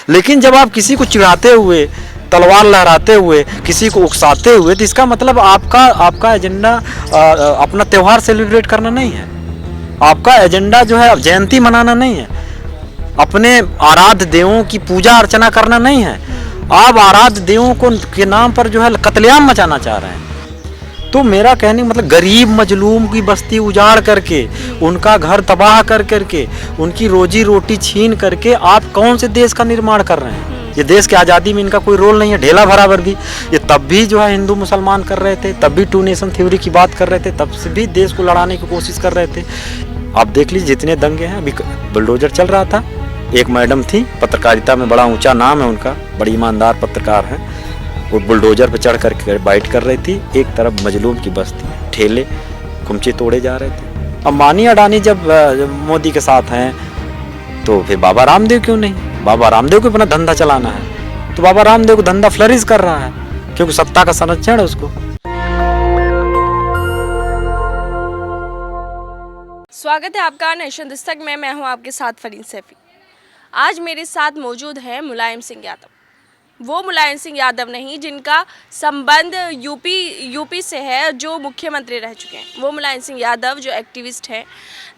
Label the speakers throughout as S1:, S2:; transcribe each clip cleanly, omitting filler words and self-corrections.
S1: लेकिन जब आप किसी को चिढ़ाते हुए, तलवार लहराते हुए, किसी को उकसाते हुए, तो इसका मतलब आपका एजेंडा अपना त्यौहार सेलिब्रेट करना नहीं है। आपका एजेंडा जो है जयंती मनाना नहीं है, अपने आराध्य देवों की पूजा अर्चना करना नहीं है। आप आराध्य देवों को के नाम पर जो है कत्लेआम मचाना चाह रहे हैं। तो मेरा कहने का मतलब गरीब मजलूम की बस्ती उजाड़ करके, उनका घर तबाह कर करके, उनकी रोजी रोटी छीन करके आप कौन से देश का निर्माण कर रहे हैं? ये देश की आज़ादी में इनका कोई रोल नहीं है। ढेला बराबर भी ये तब भी जो है हिंदू मुसलमान कर रहे थे, तब भी टू नेशन थ्योरी की बात कर रहे थे, तब से भी देश को लड़ाने की कोशिश कर रहे थे। आप देख लीजिए जितने दंगे हैं, अभी बुलडोजर चल रहा था, एक मैडम थी, पत्रकारिता में बड़ा ऊंचा नाम है उनका, बड़ी ईमानदार पत्रकार हैं, वो बुलडोजर पर चढ़ कर बाइट कर रही थी। एक तरफ मजलूम की बस्ती, ठेले कुमचे तोड़े जा रहे थे। अंबानी अडानी जब मोदी के साथ हैं तो फिर बाबा रामदेव क्यों नहीं? बाबा रामदेव को अपना धंधा चलाना है, तो बाबा रामदेव को धंधा फ्लरिश कर रहा है क्योंकि सत्ता का संरक्षण है उसको।
S2: स्वागत है आपका नेशन दस्तक में। मैं हूं आपके साथ फरीन सैफी। आज मेरे साथ मौजूद हैं मुलायम सिंह यादव। वो मुलायम सिंह यादव नहीं जिनका संबंध यूपी से है, जो मुख्यमंत्री रह चुके हैं। वो मुलायम सिंह यादव जो एक्टिविस्ट हैं,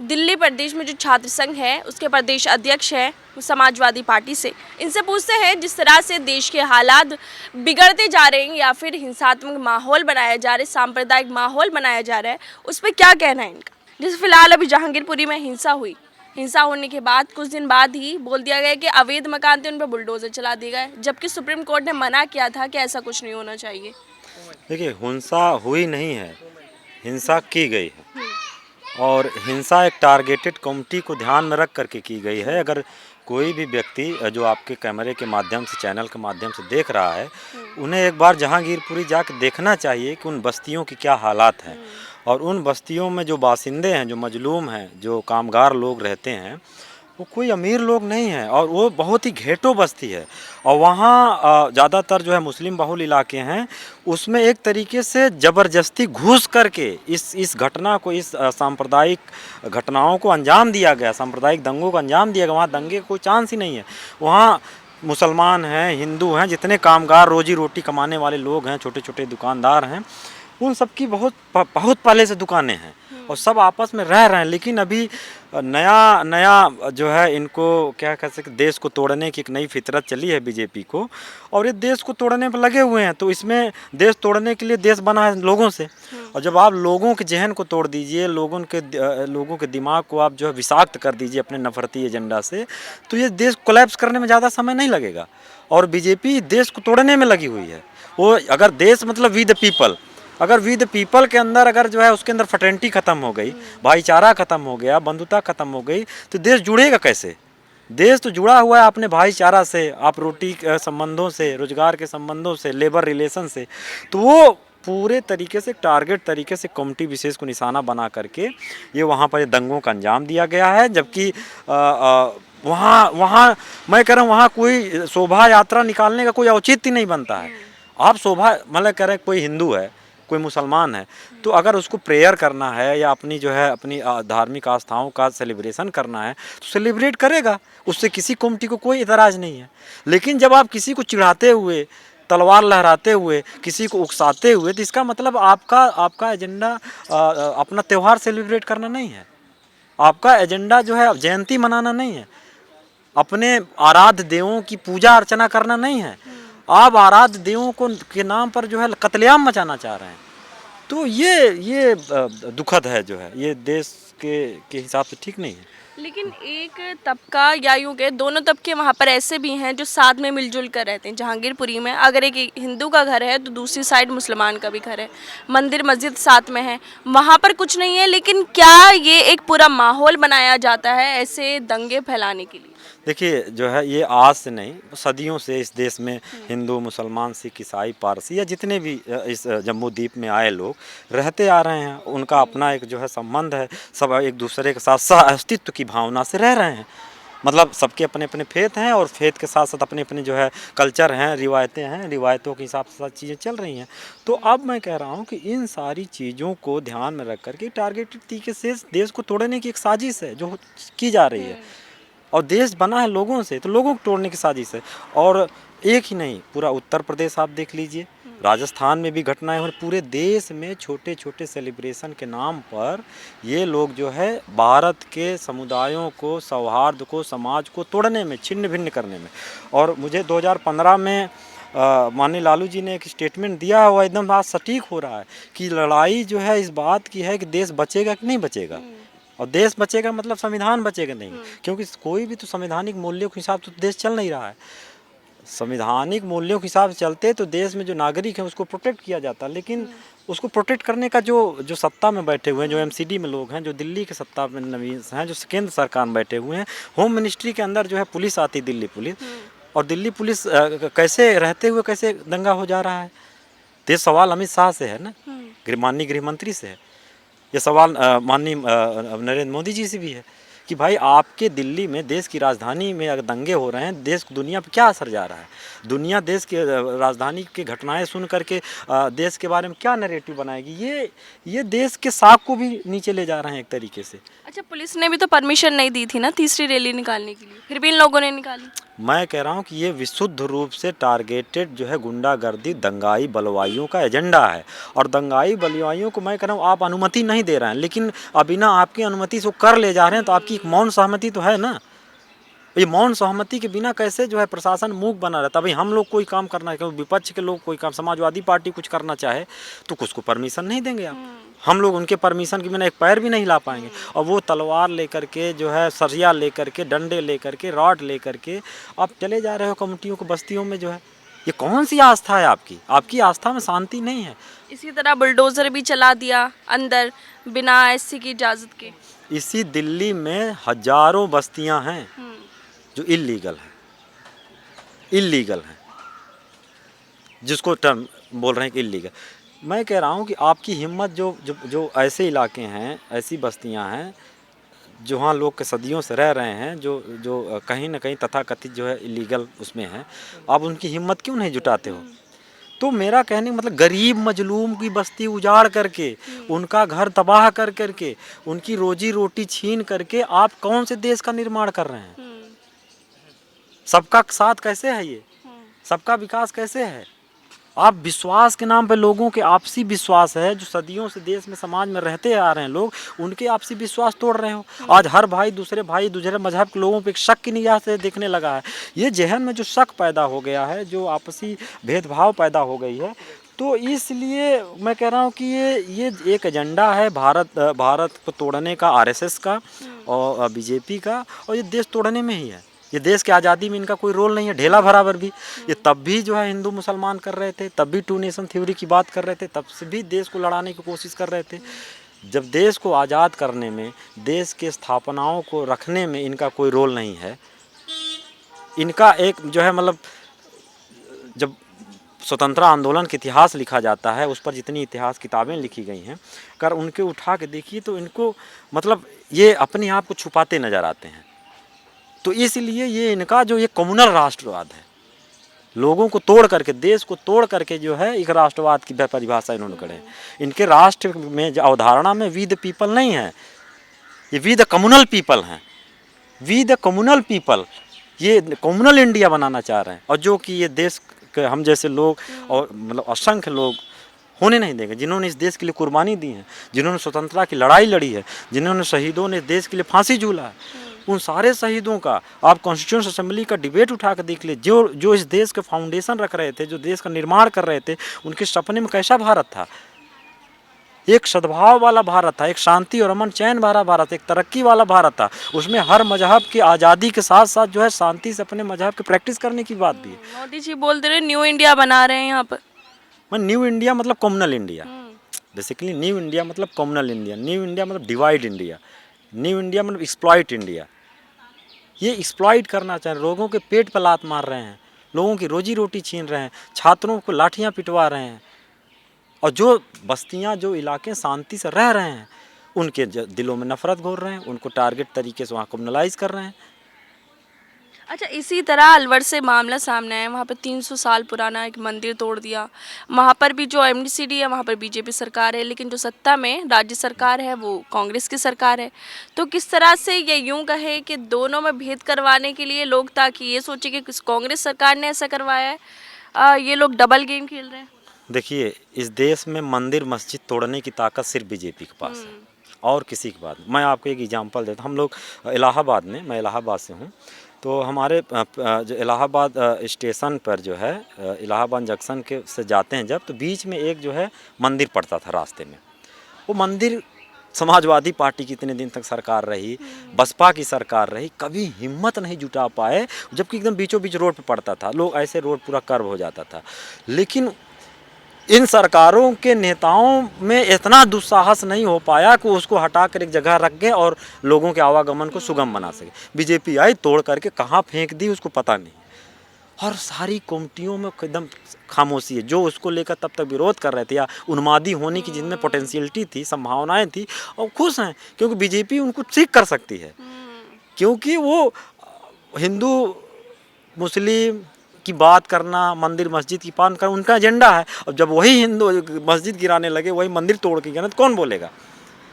S2: दिल्ली प्रदेश में जो छात्र संघ है उसके प्रदेश अध्यक्ष हैं समाजवादी पार्टी से। इनसे पूछते हैं जिस तरह से देश के हालात बिगड़ते जा रहे हैं या फिर हिंसात्मक माहौल बनाया जा रहा है, सांप्रदायिक माहौल बनाया जा रहा है, उस पर क्या कहना है इनका। जैसे फिलहाल अभी जहांगीरपुरी में हिंसा हुई, हिंसा होने के बाद कुछ दिन बाद ही बोल दिया गया कि अवैध मकान थे उन पर बुलडोजर चला दिए गए, जबकि सुप्रीम कोर्ट ने मना किया था कि ऐसा कुछ नहीं होना चाहिए।
S1: देखिए, हिंसा हुई नहीं है, हिंसा की गई है, और हिंसा एक टारगेटेड कम्युनिटी को ध्यान में रख करके की गई है। अगर कोई भी व्यक्ति जो आपके कैमरे के माध्यम से, चैनल के माध्यम से देख रहा है, उन्हें एक बार जहांगीरपुरी जाकर देखना चाहिए कि उन बस्तियों की क्या हालात हैं, और उन बस्तियों में जो बासिंदे हैं, जो मजलूम हैं, जो कामगार लोग रहते हैं, वो कोई अमीर लोग नहीं हैं, और वो बहुत ही घेटो बस्ती है। और वहाँ ज़्यादातर जो है मुस्लिम बहुल इलाके हैं, उसमें एक तरीके से ज़बरदस्ती घुस करके इस घटना को, इस सांप्रदायिक घटनाओं को अंजाम दिया गया, सांप्रदायिक दंगों को अंजाम दिया गया। वहाँ दंगे का कोई चांस ही नहीं है। वहाँ मुसलमान हैं, हिंदू हैं, जितने कामगार रोजी रोटी कमाने वाले लोग हैं, छोटे छोटे दुकानदार हैं, उन सब की बहुत पहले से दुकानें हैं और सब आपस में रह रहे हैं। लेकिन अभी नया जो है, इनको क्या कह सकते, देश को तोड़ने की एक नई फितरत चली है बीजेपी को, और ये देश को तोड़ने पर लगे हुए हैं। तो इसमें देश तोड़ने के लिए देश बना है लोगों से, और जब आप लोगों के जहन को तोड़ दीजिए, लोगों के दिमाग को आप जो है विषाक्त कर दीजिए अपने नफरती एजेंडा से, तो ये देश कोलैप्स करने में ज़्यादा समय नहीं लगेगा। और बीजेपी देश को तोड़ने में लगी हुई है। वो अगर देश मतलब वी द पीपल, अगर वी द पीपल के अंदर अगर जो है उसके अंदर फ्रेटर्निटी खत्म हो गई, भाईचारा खत्म हो गया, बंधुता खत्म हो गई, तो देश जुड़ेगा कैसे? देश तो जुड़ा हुआ है अपने भाईचारा से, आप रोटी के संबंधों से, रोजगार के संबंधों से, लेबर रिलेशन से। तो वो पूरे तरीके से टारगेट तरीके से कम्युनिटी विशेष को निशाना बना करके ये वहाँ पर दंगों का अंजाम दिया गया है। जबकि वहाँ मैं कह रहा हूँ, वहाँ कोई शोभा यात्रा निकालने का कोई औचित्य नहीं बनता है। आप शोभा मतलब कह रहे हैं, कोई हिंदू है, कोई मुसलमान है, तो अगर उसको प्रेयर करना है या अपनी जो है अपनी धार्मिक आस्थाओं का सेलिब्रेशन करना है तो सेलिब्रेट करेगा, उससे किसी कम्युनिटी को कोई इतराज़ नहीं है। लेकिन जब आप किसी को चिढ़ाते हुए, तलवार लहराते हुए, किसी को उकसाते हुए, तो इसका मतलब आपका एजेंडा अपना त्यौहार सेलिब्रेट करना नहीं है। आपका एजेंडा जो है जयंती मनाना नहीं है, अपने आराध्य देवों की पूजा अर्चना करना नहीं है। आप आराध्य देवों को के नाम पर जो है कत्लेआम मचाना चाह रहे हैं। तो ये दुखद है, जो है ये देश के हिसाब से ठीक नहीं है।
S2: लेकिन एक तबका या यूँ के दोनों तबके वहाँ पर ऐसे भी हैं जो साथ में मिलजुल कर रहते हैं। जहांगीरपुरी में अगर एक हिंदू का घर है तो दूसरी साइड मुसलमान का भी घर है, मंदिर मस्जिद साथ में है, वहाँ पर कुछ नहीं है। लेकिन क्या ये एक पूरा माहौल बनाया जाता है ऐसे दंगे फैलाने के लिए?
S1: देखिए, जो है ये आज से नहीं, सदियों से इस देश में हिंदू, मुसलमान, सिख, ईसाई, पारसी या जितने भी इस जम्मू द्वीप में आए लोग रहते आ रहे हैं। उनका अपना एक जो है संबंध है, सब एक दूसरे के साथ सह अस्तित्व की भावना से रह रहे हैं। मतलब सबके अपने अपने फेथ हैं, और फेथ के साथ साथ अपने अपने जो है कल्चर हैं, रिवायतें हैं, रिवायतों के हिसाब से चीज़ें चल रही हैं। तो अब मैं कह रहा हूँ कि इन सारी चीज़ों को ध्यान में रख करके टारगेटेड तरीके से देश को तोड़ने की एक साजिश है जो की जा रही है। और देश बना है लोगों से, तो लोगों को तोड़ने की साजिश है। और एक ही नहीं, पूरा उत्तर प्रदेश आप देख लीजिए, राजस्थान में भी घटनाएं हो रही, पूरे देश में छोटे छोटे सेलिब्रेशन के नाम पर ये लोग जो है भारत के समुदायों को, सौहार्द को, समाज को तोड़ने में, छिन्न भिन्न करने में। और मुझे 2015 में माननीय लालू जी ने एक स्टेटमेंट दिया हुआ एकदम बात सटीक हो रहा है कि लड़ाई जो है इस बात की है कि देश बचेगा कि नहीं बचेगा। और देश बचेगा मतलब संविधान बचेगा नहीं, क्योंकि कोई भी तो संवैधानिक मूल्यों के हिसाब से तो देश चल नहीं रहा है। संवैधानिक मूल्यों के हिसाब से चलते तो देश में जो नागरिक हैं उसको प्रोटेक्ट किया जाता, लेकिन उसको प्रोटेक्ट करने का जो सत्ता में बैठे हुए हैं, जो एमसीडी में लोग हैं, जो दिल्ली के सत्ता में नवीन हैं, जो केंद्र सरकार में बैठे हुए हैं, होम मिनिस्ट्री के अंदर जो है पुलिस आती, दिल्ली पुलिस, और दिल्ली पुलिस कैसे रहते हुए कैसे दंगा हो जा रहा है। तो ये सवाल अमित शाह से है ना, माननीय गृह मंत्री से है, ये सवाल माननीय नरेंद्र मोदी जी से भी है कि भाई आपके दिल्ली में, देश की राजधानी में अगर दंगे हो रहे हैं, देश दुनिया पर क्या असर जा रहा है। दुनिया देश के राजधानी की घटनाएं सुन करके देश के बारे में क्या नैरेटिव बनाएगी। ये देश के साख को भी नीचे ले जा रहे हैं एक तरीके से।
S2: अच्छा, पुलिस ने भी तो परमिशन नहीं दी थी ना तीसरी रैली निकालने के लिए, फिर भी इन लोगों ने निकाली।
S1: मैं कह रहा हूँ कि ये विशुद्ध रूप से टारगेटेड जो है गुंडागर्दी, दंगाई बलवाइयों का एजेंडा है। और दंगाई बलवाइयों को मैं कह रहा हूँ आप अनुमति नहीं दे रहे हैं, लेकिन बिना आपकी अनुमति से वो कर ले जा रहे हैं, तो आपकी एक मौन सहमति तो है ना। ये मौन सहमति के बिना कैसे जो है प्रशासन मूक बना रहता है। भाई हम लोग कोई काम करना है, क्योंकि विपक्ष के लोग कोई काम, समाजवादी पार्टी कुछ करना चाहे तो उसको परमिशन नहीं देंगे आप। हम लोग उनके परमिशन के बिना एक पैर भी नहीं ला पाएंगे। और वो तलवार लेकर के जो है, सरिया लेकर के, डंडे लेकर के, रॉड लेकर के आप चले जा रहे हो कम्युनिटियों को, बस्तियों में जो है। ये कौन सी आस्था है आपकी? आपकी आस्था में शांति नहीं है।
S2: इसी तरह बुलडोजर भी चला दिया अंदर बिना एससी की इजाज़त के।
S1: इसी दिल्ली में हजारों बस्तियां हैं जो इल्लीगल हैं, जिसको टर्म बोल रहे हैं कि इल्लीगल। मैं कह रहा हूँ कि आपकी हिम्मत, जो ऐसे इलाके हैं, ऐसी बस्तियां हैं जहाँ लोग के सदियों से रह रहे हैं, जो कहीं ना कहीं तथाकथित जो है इलीगल उसमें हैं, आप उनकी हिम्मत क्यों नहीं जुटाते हो? तो मेरा कहने का मतलब गरीब मजलूम की बस्ती उजाड़ करके, उनका घर तबाह कर करके, उनकी रोजी रोटी छीन करके आप कौन से देश का निर्माण कर रहे हैं? सबका साथ कैसे है ये? सबका विकास कैसे है? आप विश्वास के नाम पे, लोगों के आपसी विश्वास है जो सदियों से देश में समाज में रहते आ रहे हैं लोग, उनके आपसी विश्वास तोड़ रहे हो। आज हर भाई दूसरे मजहब के लोगों पे एक शक की निगाह से देखने लगा है। ये जहन में जो शक पैदा हो गया है, जो आपसी भेदभाव पैदा हो गई है, तो इसलिए मैं कह रहा हूँ कि ये एक एजेंडा है भारत को तोड़ने का, आरएसएस का और बीजेपी का, और ये देश तोड़ने में ही है। ये देश की आज़ादी में इनका कोई रोल नहीं है, ढेला बराबर भी। ये तब भी जो है हिंदू मुसलमान कर रहे थे, तब भी टू नेशन थ्योरी की बात कर रहे थे, तब से भी देश को लड़ाने की कोशिश कर रहे थे। जब देश को आज़ाद करने में, देश के स्थापनाओं को रखने में इनका कोई रोल नहीं है। इनका एक जो है मतलब, जब स्वतंत्रता आंदोलन का इतिहास लिखा जाता है, उस पर जितनी इतिहास किताबें लिखी गई हैं, अगर उनके उठा के देखिए तो इनको मतलब ये अपने आप को छुपाते नज़र आते हैं। तो इसलिए ये इनका जो ये कम्युनल राष्ट्रवाद है, लोगों को तोड़ करके, देश को तोड़ करके जो है एक राष्ट्रवाद की परिभाषा इन्होंने करे है। इनके राष्ट्र में जो अवधारणा में वी द पीपल नहीं है, ये वी द कम्युनल पीपल हैं। वी द कम्युनल पीपल, ये कम्युनल इंडिया बनाना चाह रहे हैं, और जो कि ये देश के हम जैसे लोग और मतलब असंख्य लोग होने नहीं देंगे, जिन्होंने इस देश के लिए कुर्बानी दी है, जिन्होंने स्वतंत्रता की लड़ाई लड़ी है, जिन्होंने शहीदों ने देश के लिए फांसी झूला है। उन सारे शहीदों का आप कॉन्स्टिट्यूशन असेंबली का डिबेट उठा कर देख ले, जो इस देश के फाउंडेशन रख रहे थे, जो देश का निर्माण कर रहे थे, उनके सपने में कैसा भारत था? एक सद्भाव वाला भारत था, एक शांति और अमन चैन भरा भारत, एक तरक्की वाला भारत था। उसमें हर मजहब की आज़ादी के साथ साथ जो है शांति से अपने मजहब की प्रैक्टिस करने की बात भी है।
S2: मोदी जी बोलते रहे न्यू इंडिया बना रहे हैं यहाँ पर।
S1: मैं न्यू इंडिया मतलब communal India, basically new India मतलब कम्युनल इंडिया, न्यू इंडिया मतलब डिवाइड इंडिया, न्यू इंडिया मतलब एक्सप्लॉइट इंडिया। ये एक्सप्लॉइट करना चाह रहे हैं, लोगों के पेट पर लात मार रहे हैं, लोगों की रोजी रोटी छीन रहे हैं, छात्रों को लाठियां पिटवा रहे हैं, और जो बस्तियां, जो इलाके शांति से रह रहे हैं, उनके दिलों में नफरत घोर रहे हैं, उनको टारगेट तरीके से वहाँ कम्युनलाइज कर रहे हैं।
S2: अच्छा, इसी तरह अलवर से मामला सामने आया, वहाँ पे 300 साल पुराना एक मंदिर तोड़ दिया। वहाँ पर भी जो एमडीसीडी है वहाँ पर बीजेपी सरकार है, लेकिन जो सत्ता में राज्य सरकार है वो कांग्रेस की सरकार है। तो किस तरह से ये यूं कहे कि दोनों में भेद करवाने के लिए लोग, ताकि ये सोचे कि कांग्रेस सरकार ने ऐसा करवाया है, ये लोग डबल गेम खेल रहे हैं।
S1: देखिए, इस देश में मंदिर मस्जिद तोड़ने की ताकत सिर्फ बीजेपी के पास है और किसी के पास नहीं। मैं आपको एक एग्जांपल देता हूँ। हम लोग इलाहाबाद में, मैं इलाहाबाद से हूँ, तो हमारे जो इलाहाबाद स्टेशन पर जो है, इलाहाबाद जंक्शन के से जाते हैं जब, तो बीच में एक जो है मंदिर पड़ता था रास्ते में। वो मंदिर समाजवादी पार्टी की इतने दिन तक सरकार रही, बसपा की सरकार रही, कभी हिम्मत नहीं जुटा पाए, जबकि एकदम बीचों बीच रोड पे पड़ता था। लोग ऐसे रोड पूरा कर्व हो जाता था। लेकिन इन सरकारों के नेताओं में इतना दुस्साहस नहीं हो पाया कि उसको हटाकर एक जगह रख गए और लोगों के आवागमन को सुगम बना सके। बीजेपी आई, तोड़ करके कहाँ फेंक दी उसको पता नहीं। और सारी कमेटियों में एकदम खामोशी है। जो उसको लेकर तब तक विरोध कर रहे थे या उन्मादी होने की जिनमें पोटेंशियलिटी थी, संभावनाएं थी, और खुश हैं क्योंकि बीजेपी उनको ठीक कर सकती है। क्योंकि वो हिंदू मुस्लिम की बात करना, मंदिर मस्जिद की बात करना उनका एजेंडा है। और जब वही हिंदू मस्जिद गिराने लगे, वही मंदिर तोड़ के गिरा, तो कौन बोलेगा?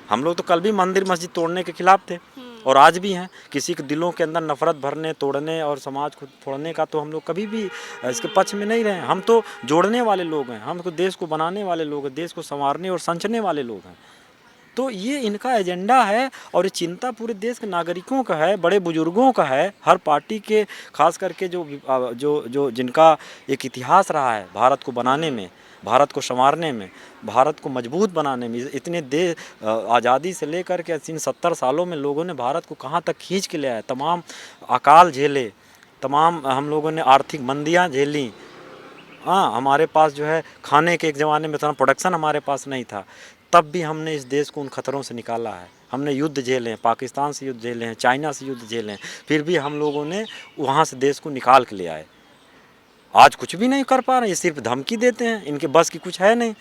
S1: हम लोग तो कल भी मंदिर मस्जिद तोड़ने के खिलाफ थे और आज भी हैं। किसी के दिलों के अंदर नफरत भरने, तोड़ने और समाज को तोड़ने का तो हम लोग कभी भी इसके पक्ष में नहीं रहे। हम तो जोड़ने वाले लोग हैं, हम तो देश को बनाने वाले लोग हैं, देश को संवारने और संचने वाले लोग हैं। तो ये इनका एजेंडा है और ये चिंता पूरे देश के नागरिकों का है, बड़े बुजुर्गों का है, हर पार्टी के, खास करके जो जो जो जिनका एक इतिहास रहा है भारत को बनाने में, भारत को संवारने में, भारत को मजबूत बनाने में। इतने आज़ादी से लेकर के इन 70 सालों में लोगों ने भारत को कहाँ तक खींच के ले आया। तमाम अकाल झेले, तमाम हम लोगों ने आर्थिक मंदियाँ झेली। हाँ, हमारे पास जो है खाने के एक ज़माने में इतना प्रोडक्शन हमारे पास नहीं था, तब भी हमने इस देश को उन खतरों से निकाला है। हमने युद्ध झेले हैं, पाकिस्तान से युद्ध झेले हैं, चाइना से युद्ध झेले हैं, फिर भी हम लोगों ने वहाँ से देश को निकाल के ले आए। आज कुछ भी नहीं कर पा रहे, ये सिर्फ धमकी देते हैं, इनके बस की कुछ है नहीं।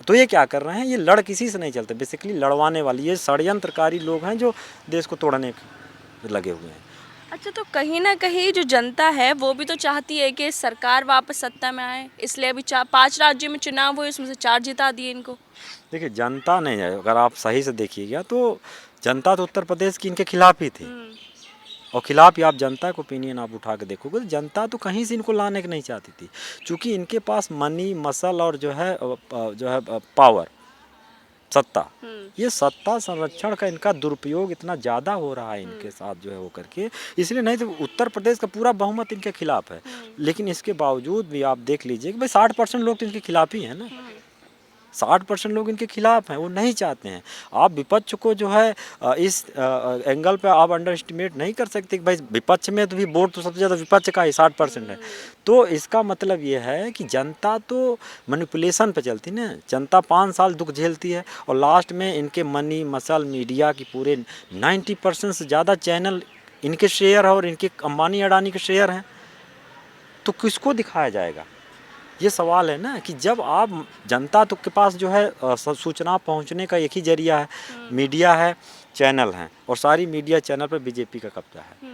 S1: तो ये क्या कर रहे हैं? ये लड़ किसी से नहीं चलते, बेसिकली लड़वाने वाली ये षड्यंत्रकारी लोग हैं जो देश को तोड़ने के लगे हुए हैं।
S2: अच्छा, तो कहीं ना कहीं जो जनता है वो भी तो चाहती है कि सरकार वापस सत्ता में आए, इसलिए अभी 5 राज्यों में चुनाव हुए, उसमें से 4 जिता दिए इनको।
S1: देखिए, जनता नहीं है, अगर आप सही से देखिएगा तो जनता तो उत्तर प्रदेश की इनके खिलाफ ही थी। और खिलाफ ही आप जनता का ओपिनियन आप उठा के देखोगे तो जनता तो कहीं से इनको लाने की नहीं चाहती थी, क्योंकि इनके पास मनी, मसल और जो है पावर, सत्ता, ये सत्ता संरक्षण का इनका दुरुपयोग इतना ज़्यादा हो रहा है इनके साथ जो है वो करके, इसलिए। नहीं तो उत्तर प्रदेश का पूरा बहुमत इनके खिलाफ है। लेकिन इसके बावजूद भी आप देख लीजिए कि भाई 60% लोग तो इनके खिलाफ ही हैं ना। 60% लोग इनके खिलाफ हैं, वो नहीं चाहते हैं। आप विपक्ष को जो है इस एंगल पे आप अंडर एस्टिमेट नहीं कर सकते कि भाई विपक्ष में तो भी वोट तो सबसे ज़्यादा विपक्ष का ही 60% है। तो इसका मतलब ये है कि जनता तो मैनिपुलेशन पे चलती ना। जनता 5 साल दुख झेलती है और लास्ट में इनके मनी, मसल, मीडिया की पूरे 90% से ज़्यादा चैनल इनके शेयर है और इनके अंबानी अडानी के शेयर हैं। तो किसको दिखाया जाएगा? ये सवाल है ना कि जब आप जनता तो के पास जो है सूचना पहुंचने का एक ही जरिया है, मीडिया है, चैनल हैं, और सारी मीडिया चैनल पर बीजेपी का कब्जा है।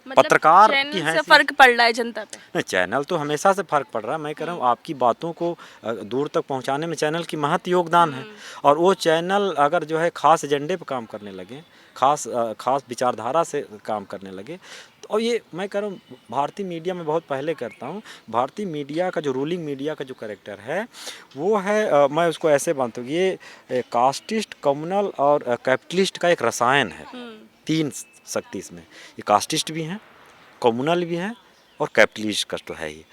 S2: मतलब
S1: पत्रकार की
S2: चैनल से फर्क पड़ रहा है जनता पे?
S1: नहीं, चैनल तो हमेशा से फर्क पड़ रहा है। मैं कह रहा हूँ आपकी बातों को दूर तक पहुंचाने में चैनल की महत्व योगदान है। और वो चैनल अगर जो है खास एजेंडे पर काम करने लगे, खास विचारधारा से काम करने लगे, और ये मैं कह रहा हूँ भारतीय मीडिया में बहुत पहले करता हूँ। भारतीय मीडिया का जो रूलिंग मीडिया का जो कैरेक्टर है वो है, मैं उसको ऐसे मानता हूँ, ये कास्टिस्ट, कम्युनल और कैपिटलिस्ट का एक रसायन है। 3 शक्ति इसमें, ये कास्टिस्ट भी हैं, कम्युनल भी हैं और कैपिटलिस्ट का तो है ही।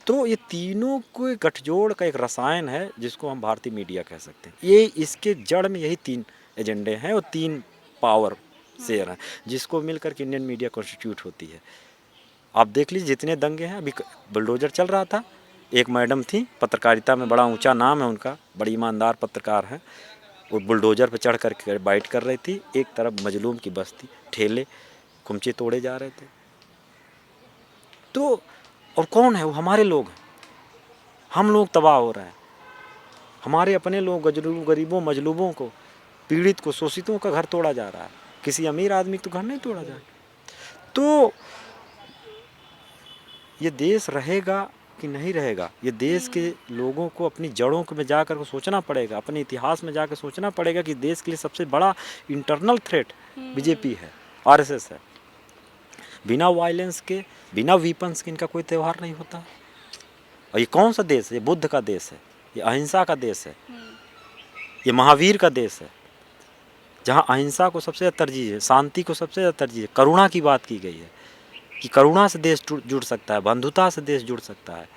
S1: तो ये तीनों को गठजोड़ का एक रसायन है जिसको हम भारतीय मीडिया कह सकते हैं। ये इसके जड़ में यही 3 एजेंडे हैं और 3 पावर शेयर हैं जिसको मिलकर के इंडियन मीडिया कॉन्स्टिट्यूट होती है। आप देख लीजिए जितने दंगे हैं, अभी बुलडोजर चल रहा था, एक मैडम थी, पत्रकारिता में बड़ा ऊंचा नाम है उनका, बड़ी ईमानदार पत्रकार हैं, वो बुलडोजर पर चढ़ कर बाइट कर रही थी, एक तरफ मजलूम की बस्ती, ठेले कुमचे तोड़े जा रहे थे। तो और कौन है वो? हमारे लोग हैं। हम लोग तबाह हो रहे हैं, हमारे अपने लोग, गरीबों, मजलूबों को, पीड़ित को, शोषितों का घर तोड़ा जा रहा है। किसी अमीर आदमी तो घर नहीं तोड़ा जा रहा। तो ये देश रहेगा कि नहीं रहेगा, ये देश के लोगों को अपनी जड़ों में जाकर को सोचना पड़ेगा, अपने इतिहास में जाकर सोचना पड़ेगा कि देश के लिए सबसे बड़ा इंटरनल थ्रेट बीजेपी है, आरएसएस है। बिना वायलेंस के, बिना वीपन्स के इनका कोई त्यौहार नहीं होता। और ये कौन सा देश है? ये बुद्ध का देश है, ये अहिंसा का देश है, ये महावीर का देश है, जहाँ अहिंसा को सबसे ज़्यादा तरजीह है, शांति को सबसे ज़्यादा तरजीह है, करुणा की बात की गई है कि करुणा से देश जुड़ सकता है, बंधुता से देश जुड़ सकता है,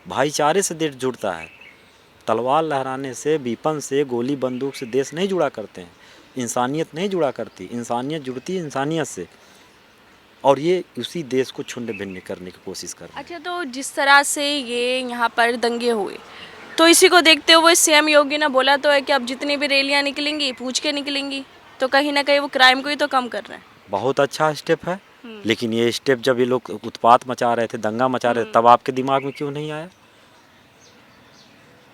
S1: भाईचारे से देश जुड़ता है। तलवार लहराने से, वीपन से, गोली बंदूक से देश नहीं जुड़ा करते हैं, इंसानियत नहीं जुड़ा करती, इंसानियत जुड़ती है इंसानियत से। और ये उसी देश को छुंड भिन्न करने की कोशिश कर रहे हैं।
S2: अच्छा, तो जिस तरह से ये यहाँ पर दंगे हुए, तो इसी को देखते हुए सीएम योगी ने बोला तो है कि अब जितनी भी रैलियाँ निकलेंगी पूछ के निकलेंगी, तो कहीं ना कहीं वो क्राइम को ही तो कम कर रहे हैं।
S1: बहुत अच्छा स्टेप है, लेकिन ये स्टेप जब ये लोग उत्पात मचा रहे थे, दंगा मचा रहे थे, तब आपके दिमाग में क्यों नहीं आया?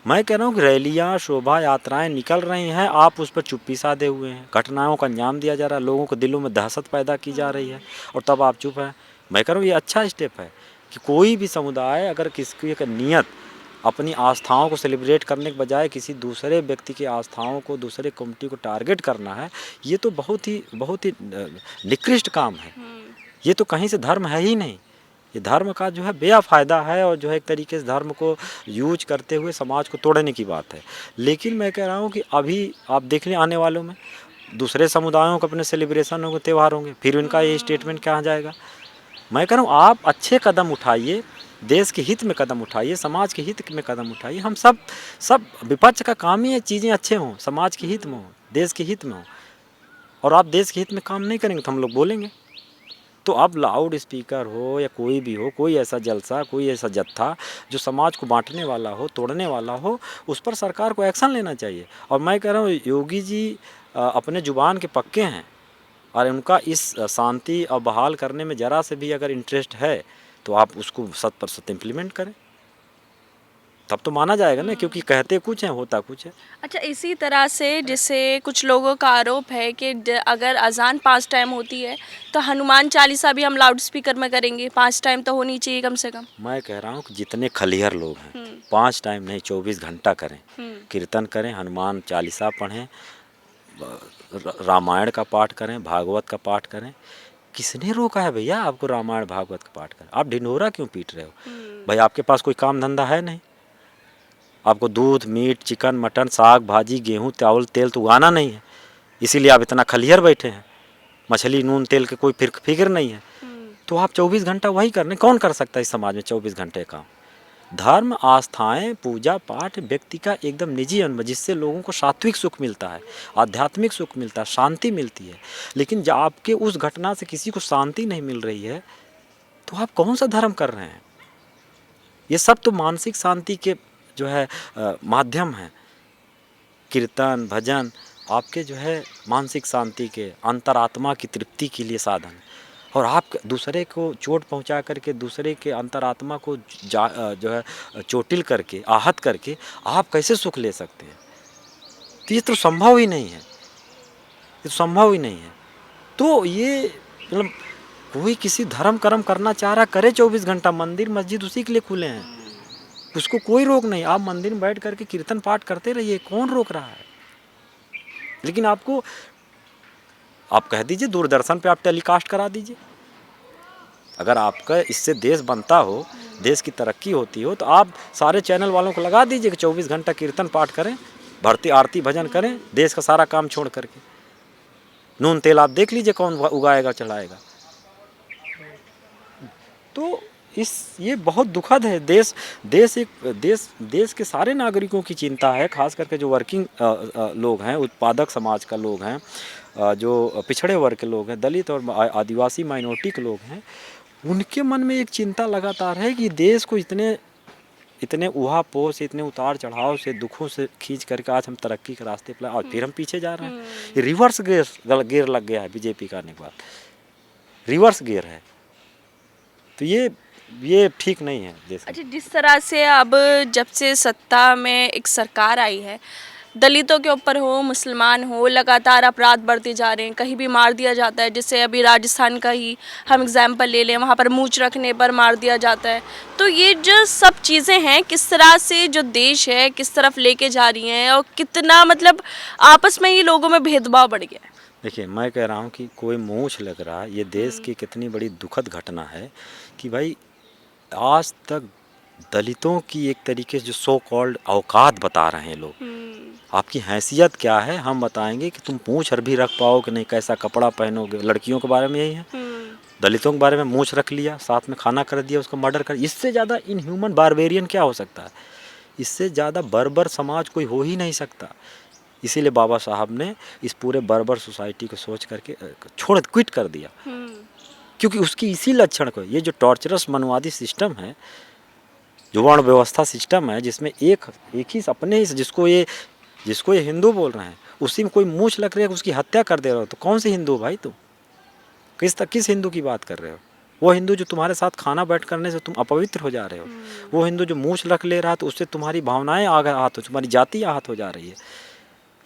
S1: मैं कह रहा हूँ कि रैलियाँ, शोभा यात्राएं निकल रही हैं, आप उस पर चुप्पी साधे हुए हैं, घटनाओं का अंजाम दिया जा रहा है, लोगों के दिलों में दहशत पैदा की जा रही है, और तब आप चुप हैं। मैं कह रहा हूँ ये अच्छा स्टेप है कि कोई भी समुदाय अगर किसी की नियत अपनी आस्थाओं को सेलिब्रेट करने के बजाय किसी दूसरे व्यक्ति की आस्थाओं को, दूसरे कम्युनिटी को टारगेट करना है, ये तो बहुत ही निकृष्ट काम है। ये तो कहीं से धर्म है ही नहीं। ये धर्म का जो है बेफ़ायदा है, और जो है एक तरीके से धर्म को यूज करते हुए समाज को तोड़ने की बात है। लेकिन मैं कह रहा हूँ कि अभी आप देख लें, आने वालों में दूसरे समुदायों को अपने सेलिब्रेशन होंगे, त्यौहार होंगे, फिर उनका ये स्टेटमेंट कहाँ जाएगा? मैं कह रहा हूँ आप अच्छे कदम उठाइए, देश के हित में कदम उठाइए, समाज के हित में कदम उठाइए। हम सब विपक्ष का काम ही है चीज़ें अच्छे हों, समाज के हित में हों, देश के हित में हों। और आप देश के हित में काम नहीं करेंगे तो हम लोग बोलेंगे। तो अब लाउड स्पीकर हो या कोई भी हो, कोई ऐसा जलसा, कोई ऐसा जत्था जो समाज को बांटने वाला हो, तोड़ने वाला हो, उस पर सरकार को एक्शन लेना चाहिए। और मैं कह रहा हूँ योगी जी अपने जुबान के पक्के हैं, और उनका इस शांति और बहाल करने में ज़रा से भी अगर इंटरेस्ट है तो आप उसको 100% इम्प्लीमेंट करें, तब तो माना जाएगा ना, क्योंकि कहते कुछ हैं, होता कुछ है।
S2: अच्छा, इसी तरह से जैसे कुछ लोगों का आरोप है कि अगर अजान 5 टाइम होती है तो हनुमान चालीसा भी हम लाउड स्पीकर में करेंगे, 5 टाइम तो होनी चाहिए कम से कम।
S1: मैं कह रहा हूँ कि जितने खलिहर लोग हैं 5 टाइम नहीं 24 घंटा करें, कीर्तन करें, हनुमान चालीसा पढ़ें, रामायण का पाठ करें, भागवत का पाठ करें। किसने रोका है भैया आपको रामायण भागवत का पाठ करें? आप ढिंढोरा क्यों पीट रहे हो भाई? आपके पास कोई काम धंधा है नहीं? आपको दूध, मीट, चिकन, मटन, साग भाजी, गेहूँ, चावल, तेल तो उगाना नहीं है, इसीलिए आप इतना खलिहर बैठे हैं। मछली, नून, तेल के कोई फिक्र नहीं है, तो आप 24 घंटा वही करने। कौन कर सकता है इस समाज में 24 घंटे काम? धर्म, आस्थाएं, पूजा पाठ व्यक्ति का एकदम निजी अनुभव, जिससे लोगों को सात्विक सुख मिलता है, आध्यात्मिक सुख मिलता है, शांति मिलती है। लेकिन जब आपके उस घटना से किसी को शांति नहीं मिल रही है तो आप कौन सा धर्म कर रहे हैं? ये सब तो मानसिक शांति के जो है माध्यम है। कीर्तन, भजन आपके जो है मानसिक शांति के, अंतरात्मा की तृप्ति के लिए साधन है। और आप दूसरे को चोट पहुंचा करके, दूसरे के अंतरात्मा को जो है चोटिल करके, आहत करके आप कैसे सुख ले सकते हैं? तो ये तो संभव ही नहीं है, ये तो संभव ही नहीं है। तो ये मतलब कोई किसी धर्म कर्म करना चाह रहा करे 24 घंटा, मंदिर मस्जिद उसी के लिए खुले हैं, उसको कोई रोक नहीं। आप मंदिर में बैठ करके कीर्तन पाठ करते रहिए, कौन रोक रहा है? लेकिन आपको आप कह दीजिए दूरदर्शन पे आप टेलीकास्ट करा दीजिए। अगर आपका इससे देश बनता हो, देश की तरक्की होती हो, तो आप सारे चैनल वालों को लगा दीजिए कि 24 घंटा कीर्तन पाठ करें, भक्ति आरती भजन करें, देश का सारा काम छोड़ करके। नून तेल आप देख लीजिए कौन उगाएगा चढ़ाएगा। तो ये बहुत दुखद है। देश के सारे नागरिकों की चिंता है, खास करके जो वर्किंग लोग हैं, उत्पादक समाज का लोग हैं, जो पिछड़े वर्ग के लोग हैं, दलित और आदिवासी माइनॉरिटी के लोग हैं, उनके मन में एक चिंता लगातार है कि देश को इतने उहापोह से, इतने उतार चढ़ाव से, दुखों से खींच करके आज हम तरक्की के रास्ते पर, और फिर हम पीछे जा रहे हैं। रिवर्स गियर लग गया है बीजेपी का आने के बाद, रिवर्स गियर है। तो ये ठीक नहीं है देश।
S2: अच्छा, जिस तरह से अब जब से सत्ता में एक सरकार आई है दलितों के ऊपर हो, मुसलमान हो, लगातार अपराध बढ़ते जा रहे हैं, कहीं भी मार दिया जाता है। जैसे अभी राजस्थान का ही हम एग्जाम्पल ले लें, वहाँ पर मूंछ रखने पर मार दिया जाता है। तो ये जो सब चीज़ें हैं, किस तरह से जो देश है किस तरफ लेके जा रही हैं, और कितना मतलब आपस में ही लोगों में भेदभाव बढ़ गया है।
S1: देखिए, मैं कह रहा हूँ कि कोई मूंछ लग रहा है, ये देश की कितनी बड़ी दुखद घटना है कि भाई आज तक दलितों की एक तरीके से जो सो कॉल्ड औकात बता रहे हैं लोग, आपकी हैसियत क्या है हम बताएंगे कि तुम मूंछ भी रख पाओगे नहीं, कैसा कपड़ा पहनोगे। लड़कियों के बारे में यही है, दलितों के बारे में मूंछ रख लिया, साथ में खाना कर दिया, उसका मर्डर कर। इससे ज़्यादा इनह्यूमन बारबेरियन क्या हो सकता है? इससे ज़्यादा बर्बर समाज कोई हो ही नहीं सकता। इसीलिए बाबा साहब ने इस पूरे बर्बर सोसाइटी को सोच करके क्विट कर दिया, क्योंकि उसकी इसी लक्षण को, ये जो टॉर्चरस मनवादी सिस्टम है, जो वर्ण व्यवस्था सिस्टम है, जिसमें एक ही अपने ही जिसको ये हिंदू बोल रहे हैं, उसी में कोई मूंछ लग रही है, उसकी हत्या कर दे रहे हो, तो कौन से हिंदू भाई तुम? किस हिंदू की बात कर रहे हो? वो हिंदू जो तुम्हारे साथ खाना बैठ करने से तुम अपवित्र हो जा रहे हो, वो हिंदू जो मूंछ रख ले रहा है तो उससे तुम्हारी भावनाएं आहत हो, तुम्हारी जाति आहत हो जा रही है।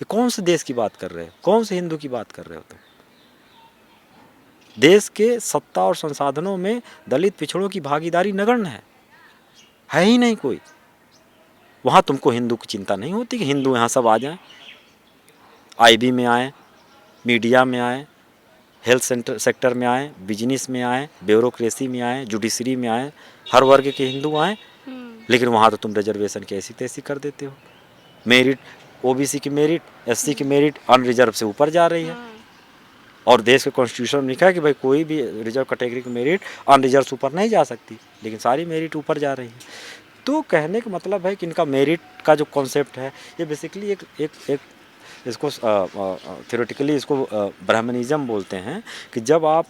S1: ये कौन से देश की बात कर रहे हो? कौन से हिंदू की बात कर रहे हो तुम? देश के सत्ता और संसाधनों में दलित पिछड़ों की भागीदारी नगण्य है ही नहीं कोई। वहाँ तुमको हिंदू की चिंता नहीं होती कि हिंदू यहाँ सब आ जाएं, आईबी में आए, मीडिया में आए, हेल्थ सेक्टर में आए, बिजनेस में आए, ब्यूरोक्रेसी में आए, जुडिशरी में आए, हर वर्ग के हिंदू आए। लेकिन वहाँ तो तुम रिजर्वेशन की ऐसी तैसी कर देते हो। मेरिट, ओबीसी की मेरिट, एससी की मेरिट अनरिजर्व से ऊपर जा रही है, और देश के कॉन्स्टिट्यूशन में लिखा है कि भाई कोई भी रिजर्व कैटेगरी की मेरिट अनरिजर्व से ऊपर नहीं जा सकती, लेकिन सारी मेरिट ऊपर जा रही है। तो कहने का मतलब है कि इनका मेरिट का जो कॉन्सेप्ट है, ये बेसिकली एक इसको थ्योरेटिकली इसको ब्राह्मणिज्म बोलते हैं, कि जब आप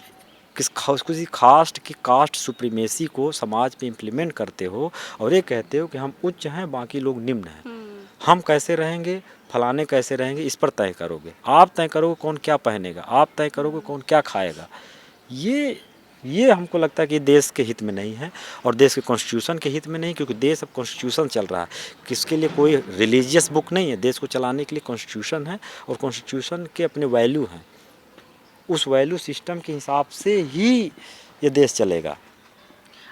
S1: किसी कास्ट की कास्ट सुप्रीमेसी को समाज पे इम्प्लीमेंट करते हो और ये कहते हो कि हम उच्च हैं, बाकी लोग निम्न हैं, हम कैसे रहेंगे, फलाने कैसे रहेंगे, इस पर तय करोगे। आप तय करोगे कौन क्या पहनेगा, आप तय करोगे कौन क्या खाएगा। ये हमको लगता है कि देश के हित में नहीं है, और देश के कॉन्स्टिट्यूशन के हित में नहीं, क्योंकि देश अब कॉन्स्टिट्यूशन चल रहा है। किसके लिए कोई रिलीजियस बुक नहीं है, देश को चलाने के लिए कॉन्स्टिट्यूशन है, और कॉन्स्टिट्यूशन के अपने वैल्यू हैं। उस वैल्यू सिस्टम के हिसाब से ही ये देश चलेगा।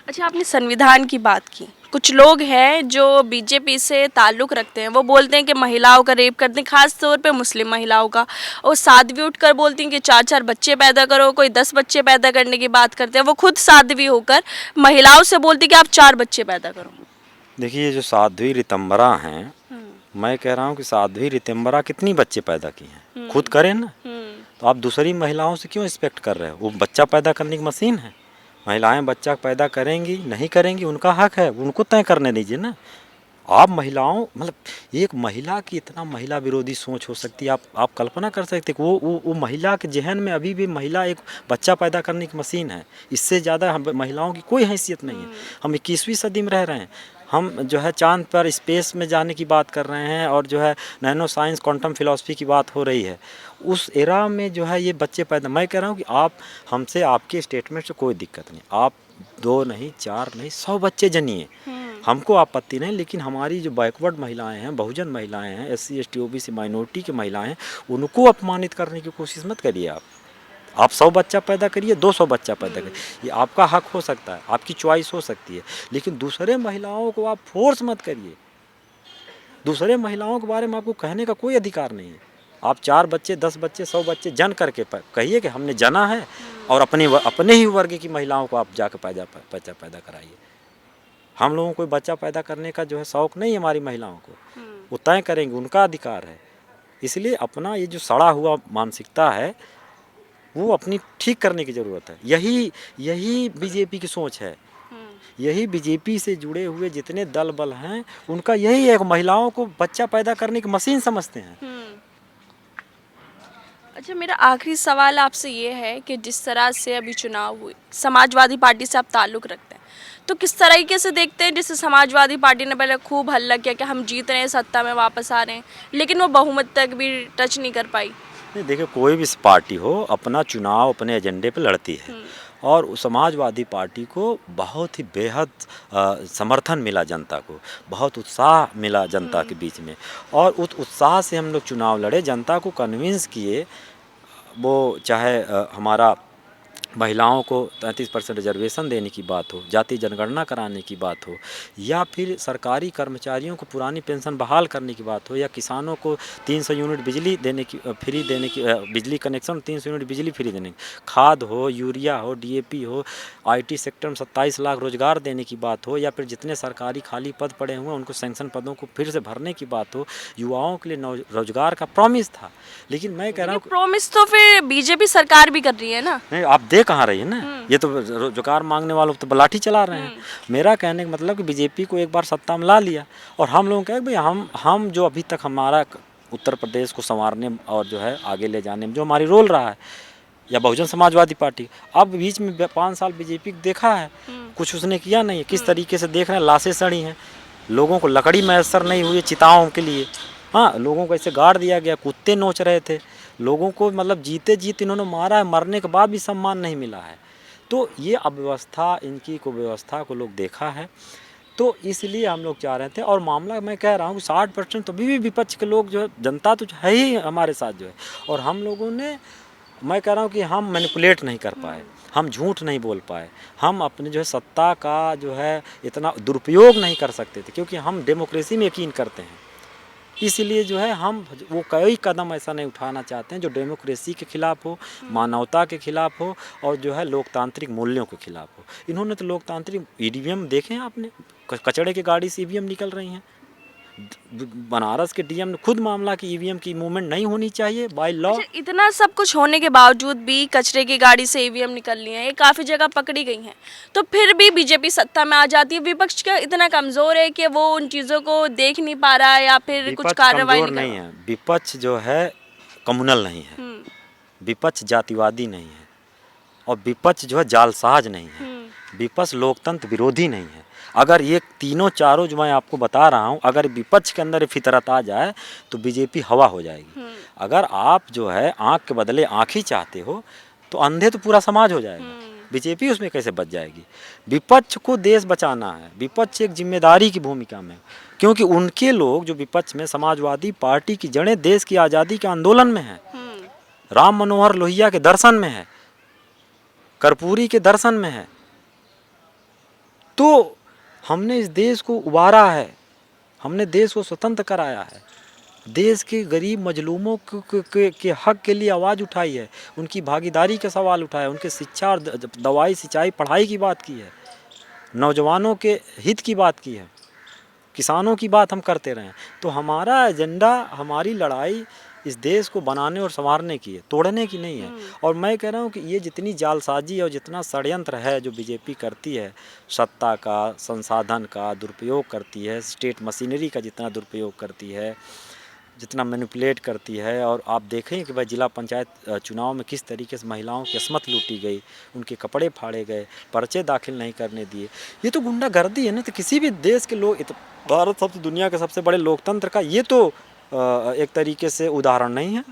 S2: अच्छा, आपने संविधान की बात की। कुछ लोग हैं जो बीजेपी से ताल्लुक़ रखते हैं, वो बोलते हैं कि महिलाओं का रेप करते हैं, ख़ास तौर पे मुस्लिम महिलाओं का, और साध्वी उठकर बोलती हैं कि 4-4 बच्चे पैदा करो, कोई 10 बच्चे पैदा करने की बात करते हैं। वो खुद साध्वी होकर महिलाओं से बोलती हैं कि आप 4 बच्चे पैदा करो।
S1: देखिए, ये जो साध्वी रितंबरा हैं, मैं कह रहा हूँ कि साध्वी रितंबरा कितनी बच्चे पैदा की हैं, खुद करें ना। तो आप दूसरी महिलाओं से क्यों एक्सपेक्ट कर रहे हो? वो बच्चा पैदा करने की मशीन है। महिलाएं बच्चा पैदा करेंगी नहीं करेंगी उनका हक है, उनको तय करने दीजिए ना। आप महिलाओं, मतलब एक महिला की इतना महिला विरोधी सोच हो सकती है, आप कल्पना कर सकते कि वो महिला के जहन में अभी भी महिला एक बच्चा पैदा करने की मशीन है। इससे ज़्यादा हम महिलाओं की कोई हैसियत नहीं है। हम 21वीं सदी में रह रहे हैं, हम जो है चांद पर स्पेस में जाने की बात कर रहे हैं, और जो है नैनो साइंस क्वांटम फिलॉसफी की बात हो रही है। उस एरा में जो है ये बच्चे पैदा, मैं कह रहा हूँ कि आप हमसे, आपके स्टेटमेंट से कोई दिक्कत नहीं, आप 2 नहीं 4 नहीं 100 बच्चे जनिए, हमको आपत्ति नहीं। लेकिन हमारी जो बैकवर्ड महिलाएं हैं, बहुजन महिलाएं हैं, SC ST OBC माइनॉरिटी की महिलाएं हैं, उनको अपमानित करने की कोशिश मत करिए। आप 100 बच्चा पैदा करिए, 200 बच्चा पैदा करिए, ये आपका हक हो सकता है, आपकी चॉइस हो सकती है, लेकिन दूसरे महिलाओं को आप फोर्स मत करिए। दूसरे महिलाओं के बारे में आपको कहने का कोई अधिकार नहीं है। आप 4 बच्चे, 10 बच्चे, 100 बच्चे जन करके कहिए कि हमने जना है, और अपने ही वर्ग की महिलाओं को आप जाकर बच्चा पैदा कराइए। हम लोगों को बच्चा पैदा करने का जो है शौक़ नहीं है हमारी महिलाओं को, वो तय करेंगे, उनका अधिकार है। इसलिए अपना ये जो सड़ा हुआ मानसिकता है वो अपनी ठीक करने की ज़रूरत है। यही बीजेपी की सोच है। यही बीजेपी से जुड़े हुए जितने दल बल हैं, उनका यही है कि महिलाओं को बच्चा पैदा करने की मशीन समझते हैं।
S2: अच्छा, मेरा आखिरी सवाल आपसे ये है कि जिस तरह से अभी चुनाव हुए, समाजवादी पार्टी से आप ताल्लुक़ रखते हैं, तो किस तरीके से देखते हैं? जैसे समाजवादी पार्टी ने पहले खूब हल्ला किया कि हम जीत रहे हैं, सत्ता में वापस आ रहे हैं, लेकिन वो बहुमत तक भी टच नहीं कर पाई।
S1: देखिए, कोई भी पार्टी हो अपना चुनाव अपने एजेंडे पे लड़ती है, और समाजवादी पार्टी को बहुत ही बेहद समर्थन मिला जनता को, बहुत उत्साह मिला जनता के बीच में, और उस उत्साह से हम लोग चुनाव लड़े, जनता को कन्विंस किए। वो चाहे हमारा महिलाओं को 33% रिजर्वेशन देने की बात हो, जाति जनगणना कराने की बात हो, या फिर सरकारी कर्मचारियों को पुरानी पेंशन बहाल करने की बात हो, या किसानों को 300 यूनिट बिजली देने की फ्री देने की बिजली कनेक्शन 300 यूनिट बिजली फ्री देने की, खाद हो, यूरिया हो, डीएपी हो, आईटी सेक्टर में 27 लाख रोजगार देने की बात हो, या फिर जितने सरकारी खाली पद पड़े हुए हैं उनको सैंक्शन पदों को फिर से भरने की बात हो, युवाओं के लिए रोजगार का प्रॉमिस था। लेकिन मैं कह रहा हूँ
S2: प्रॉमिस तो फिर बीजेपी सरकार भी कर रही है ना।
S1: नहीं, आप दे कहाँ रही है ना, ये तो रोजगार मांगने वालों तो लाठी चला रहे हैं। मेरा कहने का मतलब कि बीजेपी को एक बार सत्ता में ला लिया, और हम लोगों का भाई हम जो अभी तक हमारा उत्तर प्रदेश को संवारने और जो है आगे ले जाने में जो हमारी रोल रहा है, या बहुजन समाजवादी पार्टी, अब बीच में 5 साल बीजेपी को देखा है, कुछ उसने किया नहीं है। किस तरीके से देख रहे हैं, लाशें सड़ी हैं, लोगों को लकड़ी मैसर नहीं हुई चिताओं के लिए, हाँ, लोगों को ऐसे गाड़ दिया गया, कुत्ते नोच रहे थे लोगों को, मतलब जीते जीत इन्होंने मारा है, मरने के बाद भी सम्मान नहीं मिला है। तो ये अव्यवस्था, इनकी कुव्यवस्था को लोग देखा है, तो इसलिए हम लोग चाह रहे थे। और मामला मैं कह रहा हूँ 60% तो अभी भी विपक्ष के लोग जो है, जनता तो है ही हमारे साथ जो है, और हम लोगों ने, मैं कह रहा हूँ कि हम मैनिपुलेट नहीं कर पाए, हम झूठ नहीं बोल पाए, हम अपने जो है सत्ता का जो है इतना दुरुपयोग नहीं कर सकते थे, क्योंकि हम डेमोक्रेसी में यकीन करते हैं। इसलिए जो है हम वो कई कदम ऐसा नहीं उठाना चाहते हैं जो डेमोक्रेसी के खिलाफ हो, मानवता के खिलाफ हो, और जो है लोकतांत्रिक मूल्यों के खिलाफ हो। इन्होंने तो लोकतांत्रिक ईवीएम देखे हैं आपने, कचड़े की गाड़ी से ईवीएम निकल रही हैं। बनारस के डीएम ने खुद मामला कि ईवीएम की मूवमेंट नहीं होनी चाहिए बाय लॉ।
S2: अच्छा, इतना सब कुछ होने के बावजूद भी कचरे की गाड़ी से ईवीएम निकल रही है, ये काफ़ी जगह पकड़ी गई हैं, तो फिर भी बीजेपी सत्ता में आ जाती है। विपक्ष क्या इतना कमज़ोर है कि वो उन चीज़ों को देख नहीं पा रहा है, या फिर कुछ कार्रवाई
S1: नहीं है। विपक्ष जो है कम्युनल नहीं है, विपक्ष जातिवादी नहीं है, और विपक्ष जो है जालसाज नहीं है, विपक्ष लोकतंत्र विरोधी नहीं है। अगर ये तीनों चारों जो मैं आपको बता रहा हूँ, अगर विपक्ष के अंदर फितरत आ जाए तो बीजेपी हवा हो जाएगी। अगर आप जो है आँख के बदले आँख ही चाहते हो तो अंधे तो पूरा समाज हो जाएगा, बीजेपी उसमें कैसे बच जाएगी। विपक्ष को देश बचाना है, विपक्ष एक जिम्मेदारी की भूमिका में, क्योंकि उनके लोग जो विपक्ष में समाजवादी पार्टी की जड़ें देश की आज़ादी के आंदोलन में है, राम मनोहर लोहिया के दर्शन में है, कर्पूरी के दर्शन में है। तो हमने इस देश को उबारा है, हमने देश को स्वतंत्र कराया है, देश के गरीब मजलूमों के हक के लिए आवाज़ उठाई है, उनकी भागीदारी का सवाल उठाया, उनके शिक्षा और दवाई सिंचाई पढ़ाई की बात की है, नौजवानों के हित की बात की है, किसानों की बात हम करते रहे। तो हमारा एजेंडा, हमारी लड़ाई इस देश को बनाने और संवारने की है, तोड़ने की नहीं है। और मैं कह रहा हूँ कि ये जितनी जालसाजी और जितना षड्यंत्र है जो बीजेपी करती है, सत्ता का, संसाधन का दुरुपयोग करती है, स्टेट मशीनरी का जितना दुरुपयोग करती है, जितना मैनिपुलेट करती है, और आप देखें कि भाई जिला पंचायत चुनाव में किस तरीके से महिलाओं की अस्मत लूटी गई, उनके कपड़े फाड़े गए, पर्चे दाखिल नहीं करने दिए, ये तो गुंडागर्दी है ना। तो किसी भी देश के लोग, भारत सबसे दुनिया के सबसे बड़े लोकतंत्र का ये तो एक तरीके से उदाहरण नहीं है।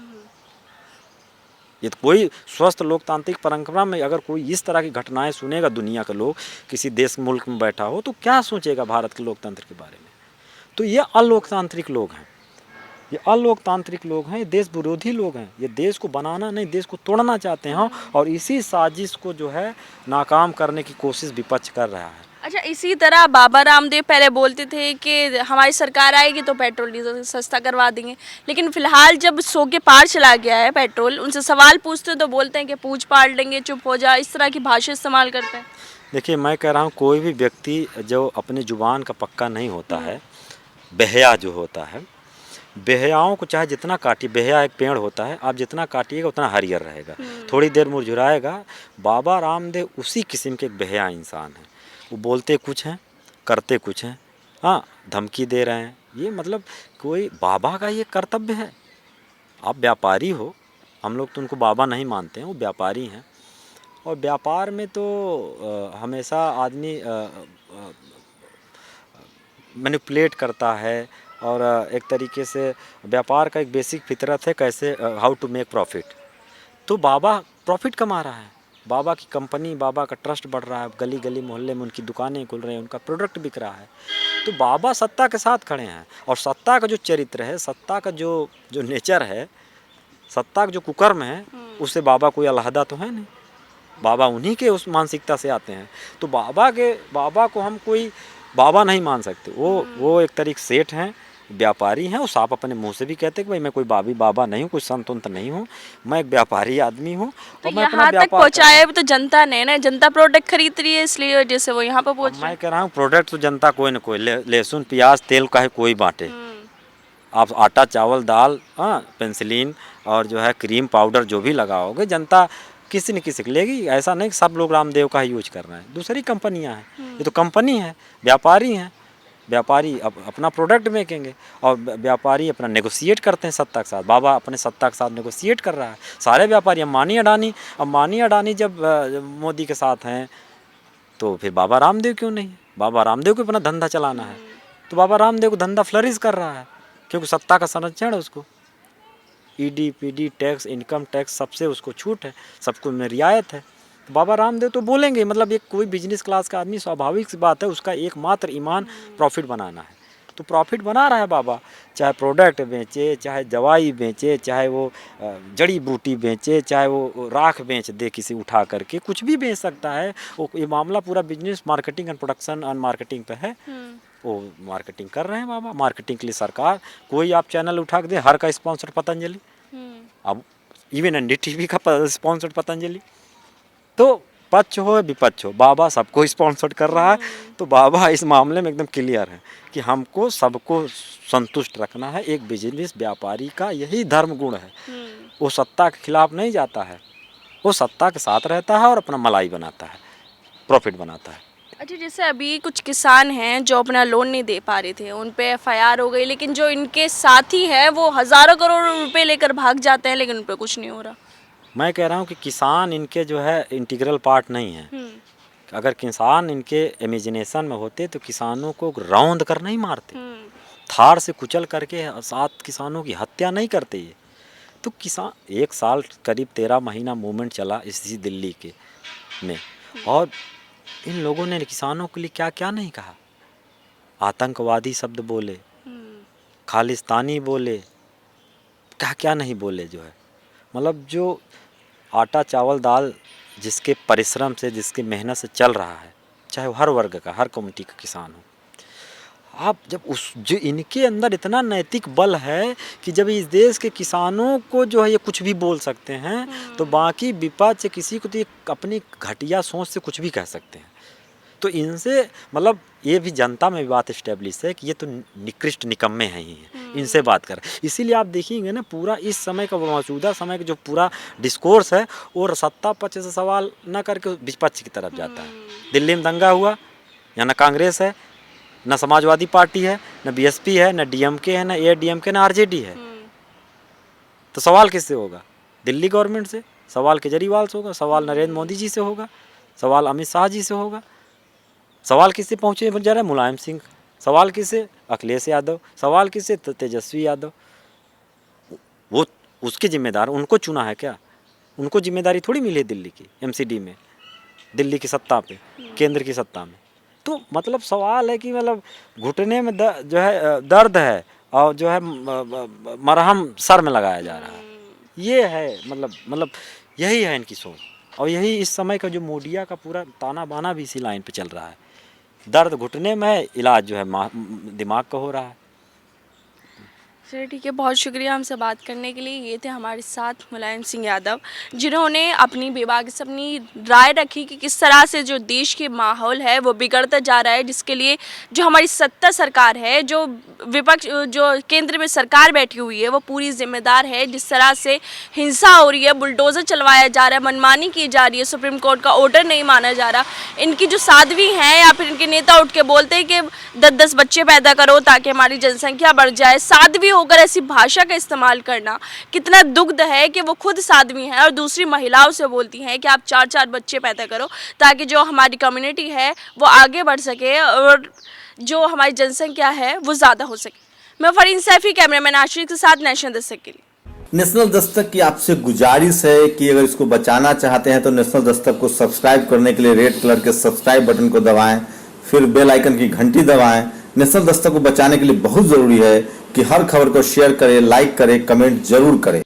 S1: ये तो कोई स्वस्थ लोकतांत्रिक परंपरा में अगर कोई इस तरह की घटनाएं सुनेगा दुनिया का लोग, किसी देश मुल्क में बैठा हो, तो क्या सोचेगा भारत के लोकतंत्र के बारे में। तो ये अलोकतांत्रिक लोग हैं, ये अलोकतांत्रिक लोग हैं, ये देश विरोधी लोग हैं, ये देश को बनाना नहीं देश को तोड़ना चाहते हैं, और इसी साजिश को जो है नाकाम करने की कोशिश विपक्ष कर रहा है।
S2: अच्छा, इसी तरह बाबा रामदेव पहले बोलते थे कि हमारी सरकार आएगी तो पेट्रोल डीजल सस्ता करवा देंगे, लेकिन फिलहाल जब 100 के पार चला गया है पेट्रोल, उनसे सवाल पूछते तो बोलते हैं कि पूछ पाड़ लेंगे, चुप हो जा, इस तरह की भाषा इस्तेमाल करते हैं।
S1: देखिए, मैं कह रहा हूँ कोई भी व्यक्ति जो अपनी जुबान का पक्का नहीं होता है, बेहया जो होता है, बेहयाओं को चाहे जितना काटिए, बेहया एक पेड़ होता है, आप जितना काटिएगा उतना हरियर रहेगा, थोड़ी देर मुरझुराएगा। बाबा रामदेव उसी किस्म के एक बेहया इंसान हैं, वो बोलते कुछ हैं, करते कुछ हैं, हाँ, धमकी दे रहे हैं। ये मतलब कोई बाबा का ये कर्तव्य है। आप व्यापारी हो, हम लोग तो उनको बाबा नहीं मानते हैं, वो व्यापारी हैं, और व्यापार में तो हमेशा आदमी मैनिपुलेट करता है, और एक तरीके से व्यापार का एक बेसिक फितरत है कैसे हाउ टू मेक प्रॉफिट। तो बाबा प्रॉफिट कमा रहा है, बाबा की कंपनी, बाबा का ट्रस्ट बढ़ रहा है, गली गली मोहल्ले में उनकी दुकानें खुल रही हैं, उनका प्रोडक्ट बिक रहा है। तो बाबा सत्ता के साथ खड़े हैं, और सत्ता का जो चरित्र है, सत्ता का जो जो नेचर है, सत्ता का जो कुकर्म है, उससे बाबा कोई अलहदा तो है नहीं। बाबा उन्हीं के उस मानसिकता से आते हैं। तो बाबा को हम कोई बाबा नहीं मान सकते। वो एक तरीके सेठ हैं, व्यापारी हैं। उस आप अपने मुंह से भी कहते हैं कि भाई मैं कोई बाबा नहीं हूँ, कोई संत उंत नहीं हूँ, मैं एक व्यापारी आदमी हूँ।
S2: तो यहाँ तक पहुँचाया भी तो जनता ने ना, जनता प्रोडक्ट खरीद रही है, इसलिए जैसे वो यहाँ पर पहुँच।
S1: मैं कह रहा हूँ प्रोडक्ट तो जनता कोई ना कोई, लहसुन प्याज तेल का है कोई बांटे। आप आटा चावल दाल, हाँ, पेंसिलिन और जो है क्रीम पाउडर जो भी लगाओगे, जनता किसी न किसी को लेगी। ऐसा नहीं कि सब लोग रामदेव का ही यूज कर रहे हैं, दूसरी कंपनियां हैं। ये तो कंपनी है, व्यापारी हैं। व्यापारी अपना प्रोडक्ट बेचेंगे, और व्यापारी अपना नेगोशिएट करते हैं सत्ता के साथ। बाबा अपने सत्ता के साथ नेगोशिएट कर रहा है। सारे व्यापारी, अंबानी अडानी जब मोदी के साथ हैं, तो फिर बाबा रामदेव क्यों नहीं? बाबा रामदेव को अपना धंधा चलाना है, तो बाबा रामदेव को धंधा फ्लरिश कर रहा है, क्योंकि सत्ता का संरक्षण है उसको। ED PD tax, income tax, सबसे उसको छूट है, सबको में रियायत है। तो बाबा रामदेव तो बोलेंगे, मतलब एक कोई बिजनेस क्लास का आदमी, स्वाभाविक सी बात है, उसका एकमात्र ईमान प्रॉफिट बनाना है। तो प्रॉफिट बना रहा है बाबा, चाहे प्रोडक्ट बेचे, चाहे दवाई बेचे, चाहे वो जड़ी बूटी बेचे, चाहे वो राख बेच दे किसी उठा करके, कुछ भी बेच सकता है वो। ये मामला पूरा business, marketing and production and marketing पे है। वो मार्केटिंग कर रहे हैं बाबा। मार्केटिंग के लिए सरकार, कोई आप चैनल उठा के दे, हर का स्पॉन्सर पतंजलि, अब इवन NDTV का स्पॉन्सर पतंजलि। तो पक्ष हो विपक्ष हो, बाबा सबको स्पॉन्सर कर रहा है। तो बाबा इस मामले में एकदम क्लियर है कि हमको सबको संतुष्ट रखना है। एक बिजनेस व्यापारी का यही धर्म गुण है। वो सत्ता के खिलाफ नहीं जाता है, वो सत्ता के साथ रहता है और अपना मलाई बनाता है, प्रॉफिट बनाता है।
S2: अच्छा, जैसे अभी कुछ किसान हैं जो अपना लोन नहीं दे पा रहे थे, उन पे FIR हो गई, लेकिन जो इनके साथी हैं वो हज़ारों करोड़ रुपए लेकर भाग जाते हैं, लेकिन उन पे कुछ नहीं हो रहा।
S1: मैं कह रहा हूँ कि किसान इनके जो है इंटीग्रल पार्ट नहीं है। अगर किसान इनके इमेजिनेशन में होते तो किसानों को रौंद कर नहीं मारते, थार से कुचल करके 7 किसानों की हत्या नहीं करते ये। तो किसान 1 साल करीब 13 महीना मूवमेंट चला इसी दिल्ली के में, और इन लोगों ने किसानों के लिए क्या क्या नहीं कहा। आतंकवादी शब्द बोले, खालिस्तानी बोले, क्या क्या नहीं बोले। जो है मतलब जो आटा चावल दाल जिसके परिश्रम से, जिसके मेहनत से चल रहा है, चाहे वो हर वर्ग का, हर कम्युनिटी का किसान हो, आप जब उस जो इनके अंदर इतना नैतिक बल है कि जब इस देश के किसानों को जो है ये कुछ भी बोल सकते हैं, तो बाकी विपक्ष किसी को तो ये अपनी घटिया सोच से कुछ भी कह सकते हैं। तो इनसे मतलब ये भी जनता में भी बात इस्टेब्लिश है कि ये तो निकृष्ट निकम्मे हैं ही हैं, इनसे बात कर। इसीलिए आप देखेंगे ना, पूरा इस समय का, मौजूदा समय का जो पूरा डिस्कोर्स है, और सत्ता पक्ष से सवाल न करके विपक्ष की तरफ जाता है। दिल्ली में दंगा हुआ, या न कांग्रेस है, न समाजवादी पार्टी है, न BSP है, न DMK है, न AIADMK, न RJD है। तो सवाल किससे होगा? दिल्ली गवर्नमेंट से। सवाल केजरीवाल से होगा, सवाल नरेंद्र मोदी जी से होगा, सवाल अमित शाह जी से होगा। सवाल किससे पहुँचे जा रहा है? मुलायम सिंह। सवाल किससे? अखिलेश यादव। सवाल किससे? तेजस्वी यादव। वो उसके जिम्मेदार, उनको चुना है क्या? उनको जिम्मेदारी थोड़ी मिली है दिल्ली की MCD में, दिल्ली की सत्ता पे, केंद्र की सत्ता में। तो मतलब सवाल है कि मतलब घुटने में जो है दर्द है, और जो है मरहम सर में लगाया जा रहा है। ये है मतलब यही है इनकी सोच, और यही इस समय का जो मीडिया का पूरा ताना बाना भी इसी लाइन पे चल रहा है। दर्द घुटने में है, इलाज जो है दिमाग का हो रहा है।
S2: चलिए ठीक है, बहुत शुक्रिया हमसे बात करने के लिए। ये थे हमारे साथ मुलायम सिंह यादव, जिन्होंने अपनी बेबाकी से अपनी राय रखी कि किस तरह से जो देश के माहौल है वो बिगड़ता जा रहा है, जिसके लिए जो हमारी सत्ता सरकार है, जो विपक्ष, जो केंद्र में सरकार बैठी हुई है, वो पूरी जिम्मेदार है। जिस तरह से हिंसा हो रही है, बुलडोज़र चलवाया जा रहा है, मनमानी की जा रही है, सुप्रीम कोर्ट का ऑर्डर नहीं माना जा रहा। इनकी जो साध्वी हैं या फिर इनके नेता उठ के बोलते हैं कि 10-10 बच्चे पैदा करो ताकि हमारी जनसंख्या बढ़ जाए। साध्वी होकर ऐसी भाषा का इस्तेमाल करना कितना दुग्ध है कि वो खुद साध्वी हैं और दूसरी महिलाओं से बोलती हैं कि आप 4-4 बच्चे पैदा करो ताकि जो हमारी कम्युनिटी है वो आगे बढ़ सके और जो हमारी जनसंख्या है वो ज़्यादा हो सके। मैं फरीन सैफी, कैमरामैन आशीष के साथ, नेशनल दस्तक के लिए।
S3: नेशनल दस्तक की आपसे गुजारिश है कि अगर इसको बचाना चाहते हैं तो नेशनल दस्तक को सब्सक्राइब करने के लिए रेड कलर के सब्सक्राइब बटन को दबाएं, फिर बेल आइकन की घंटी दबाएं। नेशनल दस्तक को बचाने के लिए बहुत ज़रूरी है कि हर खबर को शेयर करें, लाइक करें, कमेंट जरूर करें।